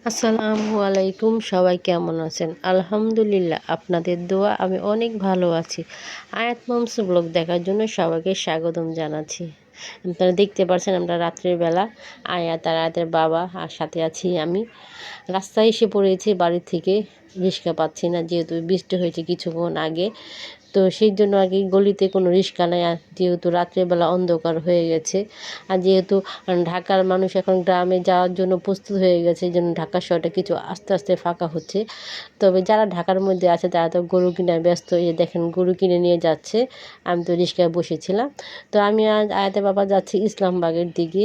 আসসালামু আলাইকুম, সবাই কেমন আছেন? আলহামদুলিল্লাহ, আপনাদের দোয়া আমি অনেক ভালো আছি। আয়াত মামস ব্লগ দেখার জন্য সবাইকে স্বাগতম জানাচ্ছি। আপনারা দেখতে পাচ্ছেন আমরা রাত্রের বেলা আয়াত আর আয়াতের বাবা আর সাথে আছি আমি। রাস্তায় এসে পড়েছি বাড়ি থেকে, রিক্সা পাচ্ছি না যেহেতু বৃষ্টি হয়েছে কিছুক্ষণ আগে। তো সেই জন্য আর কি গলিতে কোনো রিক্সা নাই, আর যেহেতু রাত্রেবেলা অন্ধকার হয়ে গেছে, আর যেহেতু ঢাকার মানুষ এখন গ্রামে যাওয়ার জন্য প্রস্তুত হয়ে গেছে, এই জন্য ঢাকা শহরটা কিছু আস্তে আস্তে ফাঁকা হচ্ছে। তবে যারা ঢাকার মধ্যে আছে তারা তো গরু কিনায় ব্যস্ত, এই দেখেন গরু কিনে নিয়ে যাচ্ছে। আমি তো রিক্সায় বসেছিলাম। তো আমি আজ আয়াতে বাবা যাচ্ছি ইসলামবাগের দিকে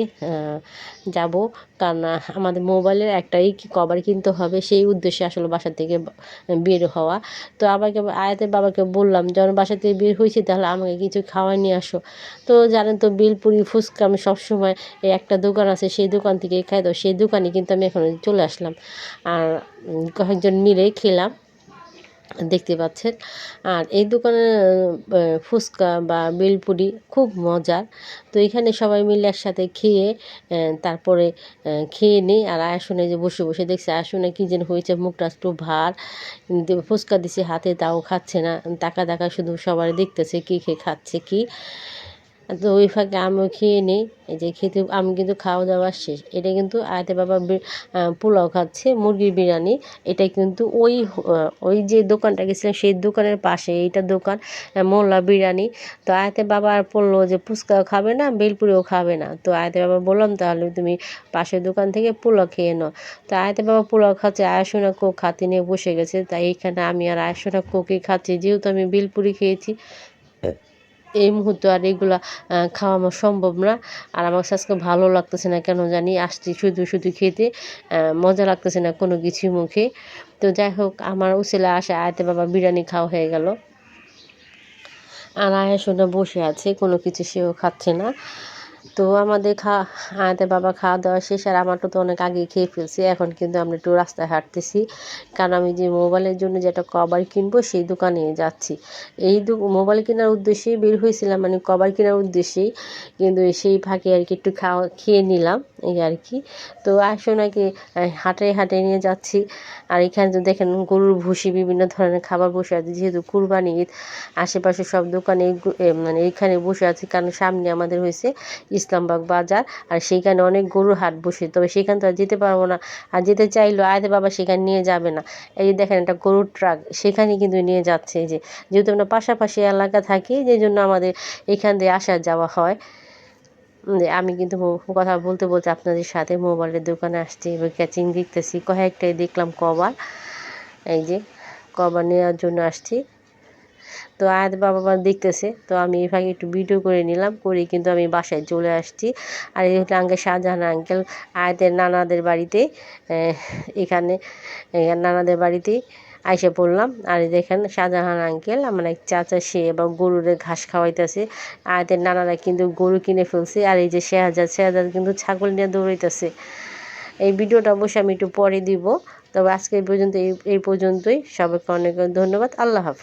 যাব, কারণ আমাদের মোবাইলের একটাই কভার কিনতে হবে, সেই উদ্দেশ্যে আসলে বাসা থেকে বের হওয়া। তো আয়াতের বাবাকে বললাম, যখন বাসা থেকে বের হয়েছি তাহলে আমাকে কিছু খাওয়াই নিয়ে আসো। তো জানেন তো বেলপুরি ফুচকা আমি সবসময় এই একটা দোকান আছে সেই দোকান থেকে খাই, তো সেই দোকানে কিন্তু আমি এখন চলে আসলাম। আর কয়েকজন মিলে খেলাম, দেখতে পাচ্ছেন। আর এই দোকানের ফুচকা বা বেলপুরি খুব মজার। তো এখানে সবাই মিলে একসাথে খেয়ে তারপরে খেয়ে নিই। আর আয়াসনে যে বসে বসে দেখছি, আয়াসনে কী যেন হয়েছে, মুখটা একটু ভার, ফুচকা দিছে হাতে তাও খাচ্ছে না, তাকা তাকা শুধু সবাই দেখতেছে কী খেয়ে খাচ্ছে কি। তো ওই ফাঁকে আমিও খেয়ে নিই। এই যে খেতে আমি কিন্তু খাওয়া দাওয়া শেষ। এটা কিন্তু আয়াতে বাবা পোলাও খাচ্ছে, মুরগির বিরিয়ানি। এটা কিন্তু ওই যে দোকানটা গেছিলাম সেই দোকানের পাশে এইটা দোকান, মোল্লা বিরিয়ানি। তো আয়াতে বাবা আর বললো যে ফুচকাও খাবে না, বেলপুরিও খাবে না। তো আয়াতে বাবা বললাম তাহলে তুমি পাশের দোকান থেকে পোলাও খেয়ে নাও। তো আয়াতে বাবা পোলাও খাচ্ছে, আয়াসোনা কোক হাতে নিয়ে বসে গেছে। তাই এখানে আমি আর আয়াসোনা কোকই খাচ্ছি, যেহেতু আমি বেলপুরি খেয়েছি। এই মুহূর্তে আর এগুলা খাওয়া আমার সম্ভব না। আর আমার আজকে ভালো লাগতেছে না, কেন জানি আসছি শুধু শুধু খেতে, মজা লাগতেছে না কোনো কিছুই মুখে। তো যাই হোক, আমার উছিলা আসে আয়াতে বাবা বিরিয়ানি খাওয়া হয়ে গেল। আর আয়াসোনা বসে আছে, কোনো কিছু সেও খাচ্ছে না। তো আমাদের আয়াতে বাবা খাওয়া দাওয়া শেষ, আর আমারটা তো অনেক আগে খেয়ে ফেলছি। এখন কিন্তু আমরা একটু রাস্তায় হাঁটতেছি, কারণ আমি যে মোবাইলের জন্য যে একটা কভার কিনবো সেই দোকানে যাচ্ছি। মোবাইল কেনার উদ্দেশ্যেই বের হয়েছিলাম, মানে কভার কেনার উদ্দেশ্যেই, কিন্তু সেই ফাঁকে আর কি একটু খেয়ে নিলাম এই আর কি। তো আয়াসোনাকে হাটে হাটে নিয়ে যাচ্ছি। আর এখানে তো দেখেন গরুর ভুসি বিভিন্ন ধরনের খাবার বসে আছে, যেহেতু কুরবানি ঈদ, আশেপাশে সব দোকানে মানে এইখানে বসে আছে, কারণ সামনে আমাদের হয়েছে ইসলামবাগ বাজার, আর সেইখানে অনেক গরুর হাট বসে। তবে সেখানে তো আর যেতে পারবো না, আর যেতে চাইলেও আয়াতে বাবা সেখানে নিয়ে যাবে না। এই যে দেখেন একটা গরুর ট্রাক সেখানে কিন্তু নিয়ে যাচ্ছে, এই যে যেহেতু আমরা পাশাপাশি এলাকা থাকি, যে জন্য আমাদের এখান দিয়ে আসা যাওয়া হয়। আমি কিন্তু কথা বলতে বলতে আপনাদের সাথে মোবাইলের দোকানে আসছি, এবার ক্যাচিং দেখতেছি, কয়েকটাই দেখলাম কভার, এই যে কভার নেওয়ার জন্য আসছি। তো আয়াত বাবা দেখতেছে, তো আমি এই ফাঁকে একটু ভিডিও করে নিলাম, করে কিন্তু আমি বাসায় চলে আসছি। আর এই হচ্ছে আঙ্কেল শাহজাহান আঙ্কেল, আয়াতের নানাদের বাড়িতে, এখানে নানাদের বাড়িতেই আইসে পড়লাম। আর দেখেন শাহজাহান আঙ্কেল আমার এক চাচা, সে এবং গরুরে ঘাস খাওয়াইতেছে। আয়াতের নানারা কিন্তু গরু কিনে ফেলছে। আর এই যে শেহাজাদ কিন্তু ছাগল নিয়ে দৌড়াইতেছে। এই ভিডিওটা অবশ্যই আমি একটু পরে দিব। তবে আজকে এই পর্যন্তই, সবাইকে অনেক ধন্যবাদ। আল্লাহ হাফিজ।